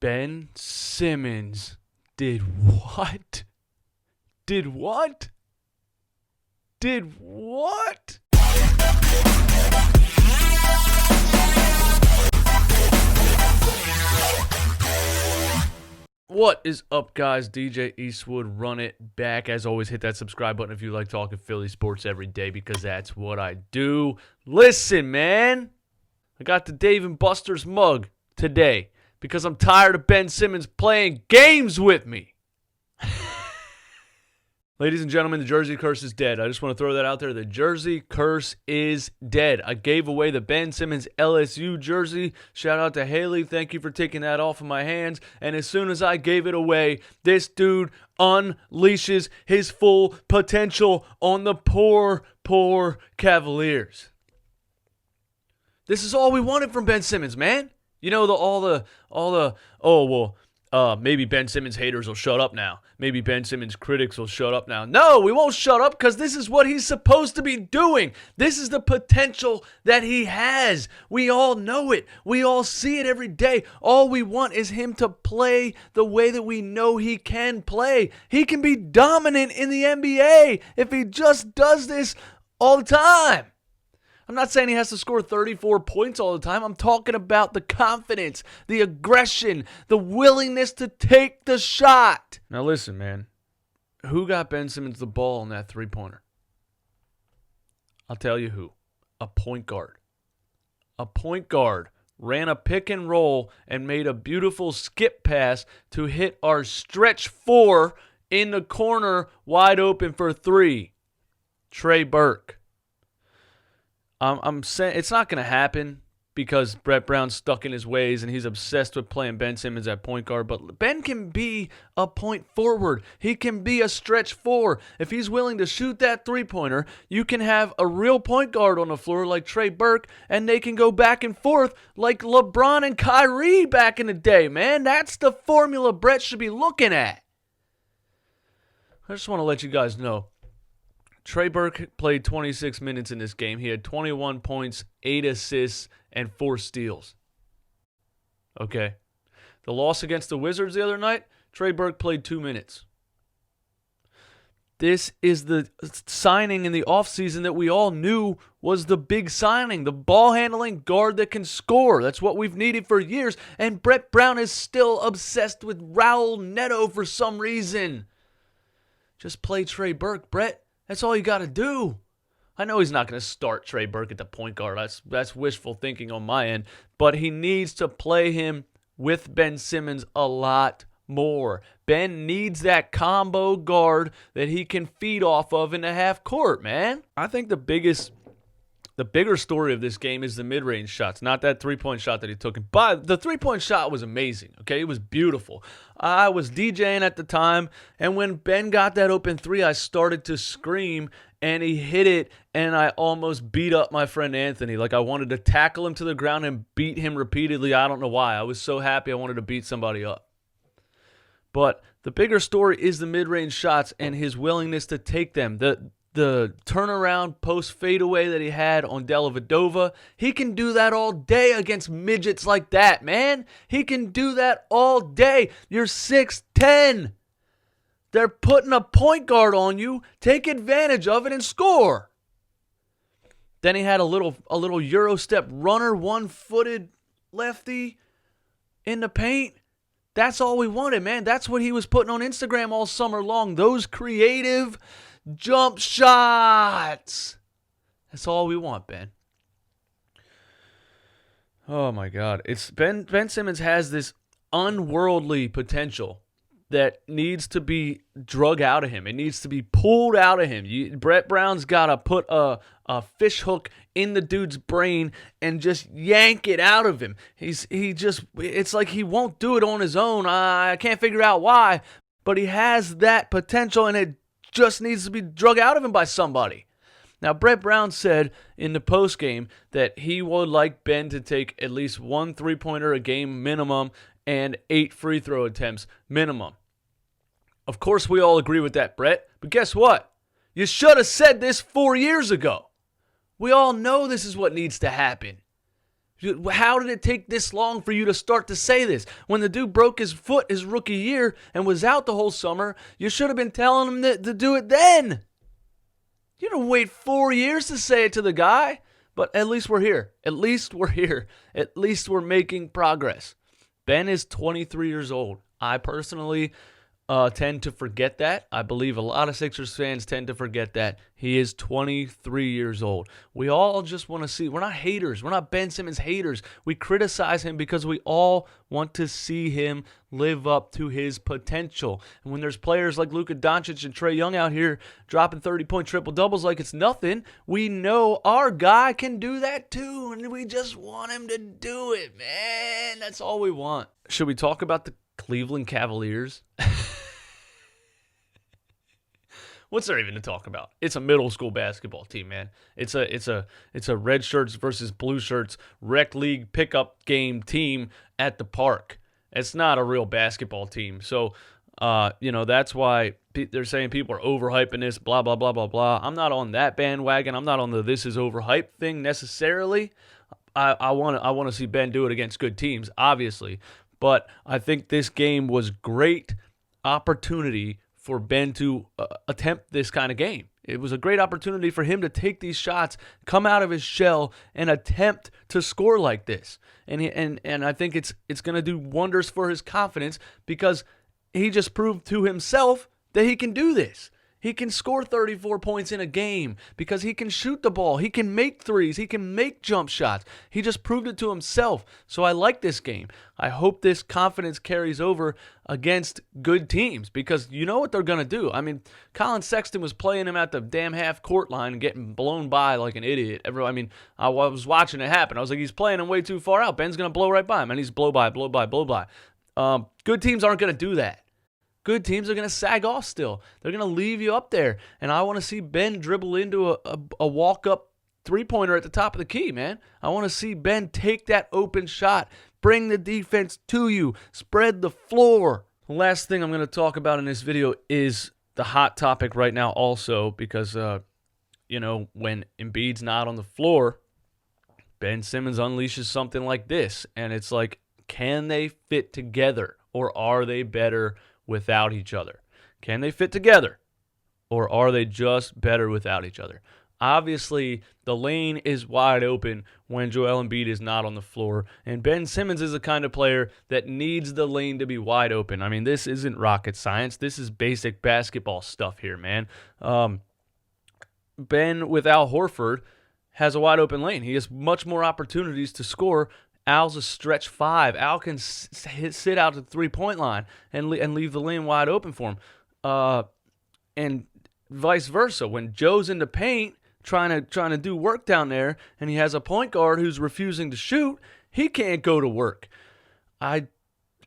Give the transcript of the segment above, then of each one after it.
Ben Simmons did what? Did what? Did what? What is up, guys? DJ Eastwood, run it back. As always, hit that subscribe button if you like talking Philly sports every day, because that's what I do. Listen, man, I got the Dave & Buster's mug today because I'm tired of Ben Simmons playing games with me. Ladies and gentlemen, the jersey curse is dead. I just want to throw that out there. The jersey curse is dead. I gave away the Ben Simmons LSU jersey. Shout out to Haley. Thank you for taking that off of my hands. And as soon as I gave it away, this dude unleashes his full potential on the poor Cavaliers. This is all we wanted from Ben Simmons, man. You know, maybe Ben Simmons haters will shut up now. Maybe Ben Simmons critics will shut up now. No, we won't shut up because this is what he's supposed to be doing. This is the potential that he has. We all know it. We all see it every day. All we want is him to play the way that we know he can play. He can be dominant in the NBA if he just does this all the time. I'm not saying he has to score 34 points all the time. I'm talking about the confidence, the aggression, the willingness to take the shot. Now listen, man. Who got Ben Simmons the ball on that three-pointer? I'll tell you who. A point guard. A point guard ran a pick and roll and made a beautiful skip pass to hit our stretch four in the corner wide open for three. Trey Burke. I'm saying it's not going to happen because Brett Brown's stuck in his ways and he's obsessed with playing Ben Simmons at point guard. But Ben can be a point forward. He can be a stretch four. If he's willing to shoot that three-pointer, you can have a real point guard on the floor like Trey Burke, and they can go back and forth like LeBron and Kyrie back in the day, man. That's the formula Brett should be looking at. I just want to let you guys know. Trey Burke played 26 minutes in this game. He had 21 points, 8 assists, and 4 steals. Okay. The loss against the Wizards the other night, Trey Burke played 2 minutes. This is the signing in the offseason that we all knew was the big signing. The ball-handling guard that can score. That's what we've needed for years. And Brett Brown is still obsessed with Raul Neto for some reason. Just play Trey Burke, Brett. That's all you got to do. I know he's not going to start Trey Burke at the point guard. That's wishful thinking on my end. But he needs to play him with Ben Simmons a lot more. Ben needs that combo guard that he can feed off of in the half court, man. I think the bigger story of this game is the mid-range shots, not that three-point shot that he took. But the three-point shot was amazing, okay? It was beautiful. I was DJing at the time, and when Ben got that open three, I started to scream, and he hit it, and I almost beat up my friend Anthony. Like, I wanted to tackle him to the ground and beat him repeatedly. I don't know why. I was so happy I wanted to beat somebody up. But the bigger story is the mid-range shots and his willingness to take them. The turnaround post fadeaway that he had on Dellavedova, he can do that all day against midgets like that, man. He can do that all day. You're 6'10". They're putting a point guard on you. Take advantage of it and score. Then he had a little Euro step runner, one-footed lefty in the paint. That's all we wanted, man. That's what he was putting on Instagram all summer long. Those creative jump shots. That's all we want, Ben. Oh my God. Ben Simmons has this unworldly potential that needs to be drug out of him. It needs to be pulled out of him. Brett Brown's got to put a fish hook in the dude's brain and just yank it out of him. It's like he won't do it on his own. I can't figure out why, but he has that potential, and it just needs to be drug out of him by somebody. Now, Brett Brown said in the postgame that he would like Ben to take at least 1 3-pointer a game minimum and 8 free throw attempts minimum. Of course, we all agree with that, Brett. But guess what? You should have said this 4 years ago. We all know this is what needs to happen. How did it take this long for you to start to say this? When the dude broke his foot his rookie year and was out the whole summer, you should have been telling him to do it then. You don't wait 4 years to say it to the guy. But at least we're here. At least we're here. At least we're making progress. Ben is 23 years old. I personally tend to forget that. I believe a lot of Sixers fans tend to forget that. He is 23 years old. We all just want to see. We're not haters. We're not Ben Simmons haters. We criticize him because we all want to see him live up to his potential. And when there's players like Luka Doncic and Trae Young out here dropping 30-point triple-doubles like it's nothing, we know our guy can do that too, and we just want him to do it, man. That's all we want. Should we talk about the Cleveland Cavaliers? What's there even to talk about? It's a middle school basketball team, man. It's a red shirts versus blue shirts rec league pickup game team at the park. It's not a real basketball team. So, that's why they're saying people are overhyping this, blah, blah, blah, blah, blah. I'm not on that bandwagon. I'm not on the this is overhyped thing necessarily. I want to see Ben do it against good teams, obviously. But I think this game was great opportunity for Ben to attempt this kind of game. It was a great opportunity for him to take these shots, come out of his shell, and attempt to score like this. And I think it's going to do wonders for his confidence because he just proved to himself that he can do this. He can score 34 points in a game because he can shoot the ball. He can make threes. He can make jump shots. He just proved it to himself. So I like this game. I hope this confidence carries over against good teams because you know what they're going to do. I mean, Colin Sexton was playing him at the damn half-court line and getting blown by like an idiot. I was watching it happen. I was like, he's playing him way too far out. Ben's going to blow right by him, and he's blow by. Good teams aren't going to do that. Good teams are going to sag off still. They're going to leave you up there. And I want to see Ben dribble into a walk-up three-pointer at the top of the key, man. I want to see Ben take that open shot, bring the defense to you, spread the floor. The last thing I'm going to talk about in this video is the hot topic right now also because, when Embiid's not on the floor, Ben Simmons unleashes something like this. And it's like, can they fit together or are they better without each other? Can they fit together? Or are they just better without each other? Obviously, the lane is wide open when Joel Embiid is not on the floor. And Ben Simmons is the kind of player that needs the lane to be wide open. I mean, this isn't rocket science. This is basic basketball stuff here, man. Ben, with Al Horford, has a wide open lane. He has much more opportunities to score. Al's a stretch five. Al can sit out to the three-point line and leave the lane wide open for him. And vice versa. When Joe's in the paint trying to do work down there and he has a point guard who's refusing to shoot, he can't go to work. I'm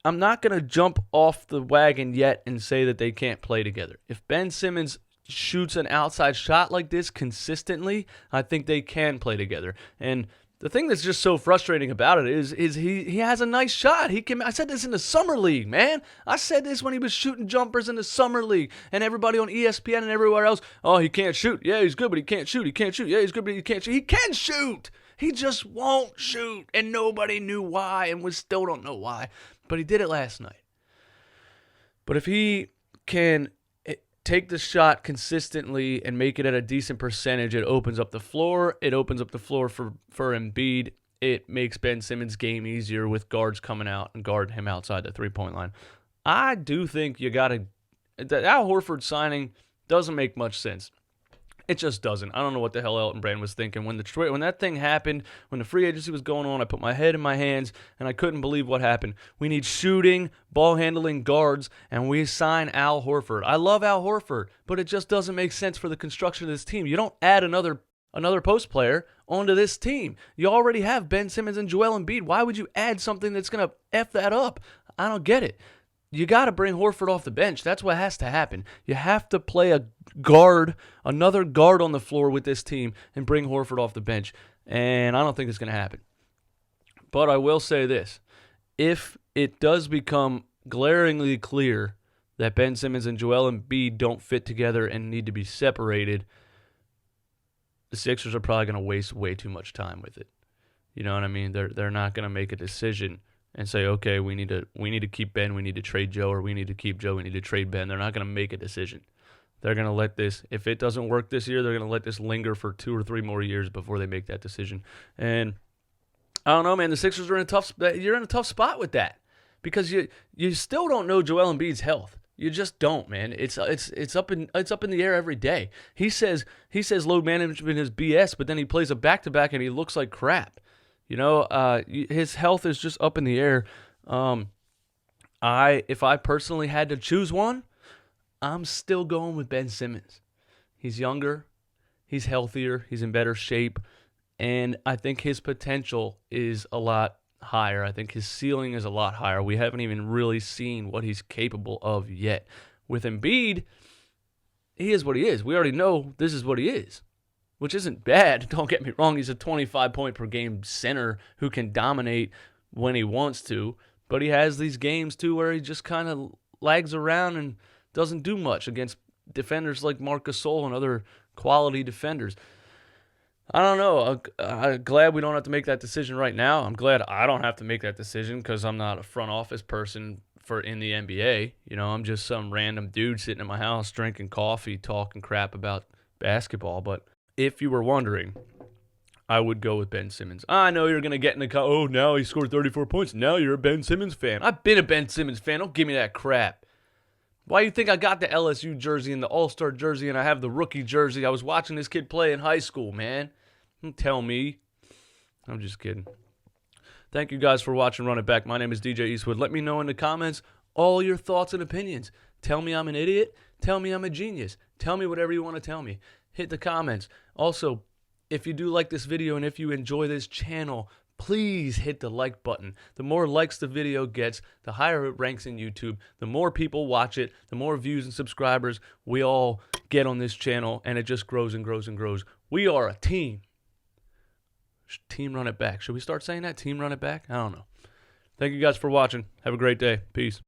not going to jump off the wagon yet and say that they can't play together. If Ben Simmons shoots an outside shot like this consistently, I think they can play together. And the thing that's just so frustrating about it is he has a nice shot. I said this in the summer league, man. I said this when he was shooting jumpers in the summer league, and everybody on ESPN and everywhere else, oh, he can't shoot. Yeah, he's good, but he can't shoot. He can't shoot. Yeah, he's good, but he can't shoot. He can shoot. He just won't shoot, and nobody knew why, and we still don't know why. But he did it last night. But if he can take the shot consistently and make it at a decent percentage, it opens up the floor. It opens up the floor for Embiid. It makes Ben Simmons' game easier with guards coming out and guard him outside the three-point line. I do think you got to... The Al Horford signing doesn't make much sense. It just doesn't. I don't know what the hell Elton Brand was thinking. When that thing happened, when the free agency was going on, I put my head in my hands, and I couldn't believe what happened. We need shooting, ball-handling guards, and we sign Al Horford. I love Al Horford, but it just doesn't make sense for the construction of this team. You don't add another post player onto this team. You already have Ben Simmons and Joel Embiid. Why would you add something that's going to F that up? I don't get it. You got to bring Horford off the bench. That's what has to happen. You have to play another guard on the floor with this team and bring Horford off the bench. And I don't think it's going to happen. But I will say this. If it does become glaringly clear that Ben Simmons and Joel Embiid don't fit together and need to be separated, the Sixers are probably going to waste way too much time with it. You know what I mean? They're not going to make a decision and say, okay, we need to keep Ben, we need to trade Joe, or we need to keep Joe, we need to trade Ben. They're not going to make a decision. They're going to let this, if it doesn't work this year, they're going to let this linger for 2 or 3 more years before they make that decision. And I don't know, man. The Sixers are in a tough. You're in a tough spot with that because you still don't know Joel Embiid's health. You just don't, man. It's up in the air every day. He says load management is BS, but then he plays a back-to-back and he looks like crap. You know, his health is just up in the air. If I personally had to choose one, I'm still going with Ben Simmons. He's younger, he's healthier, he's in better shape, and I think his potential is a lot higher. I think his ceiling is a lot higher. We haven't even really seen what he's capable of yet. With Embiid, he is what he is. We already know this is what he is, which isn't bad. Don't get me wrong. He's a 25-point-per-game center who can dominate when he wants to, but he has these games, too, where he just kind of lags around and doesn't do much against defenders like Marc Gasol and other quality defenders. I don't know. I'm glad we don't have to make that decision right now. I'm glad I don't have to make that decision because I'm not a front office person in the NBA. You know, I'm just some random dude sitting in my house drinking coffee, talking crap about basketball. But if you were wondering, I would go with Ben Simmons. I know you're going to get in the oh, now he scored 34 points. Now you're a Ben Simmons fan. I've been a Ben Simmons fan. Don't give me that crap. Why do you think I got the LSU jersey and the All-Star jersey and I have the rookie jersey? I was watching this kid play in high school, man. Don't tell me. I'm just kidding. Thank you guys for watching Run It Back. My name is DJ Eastwood. Let me know in the comments all your thoughts and opinions. Tell me I'm an idiot. Tell me I'm a genius. Tell me whatever you want to tell me. Hit the comments. Also, if you do like this video and if you enjoy this channel, please hit the like button. The more likes the video gets, the higher it ranks in YouTube. The more people watch it, the more views and subscribers we all get on this channel, and it just grows and grows and grows. We are a team. Team Run It Back. Should we start saying that? Team Run It Back? I don't know. Thank you guys for watching. Have a great day. Peace.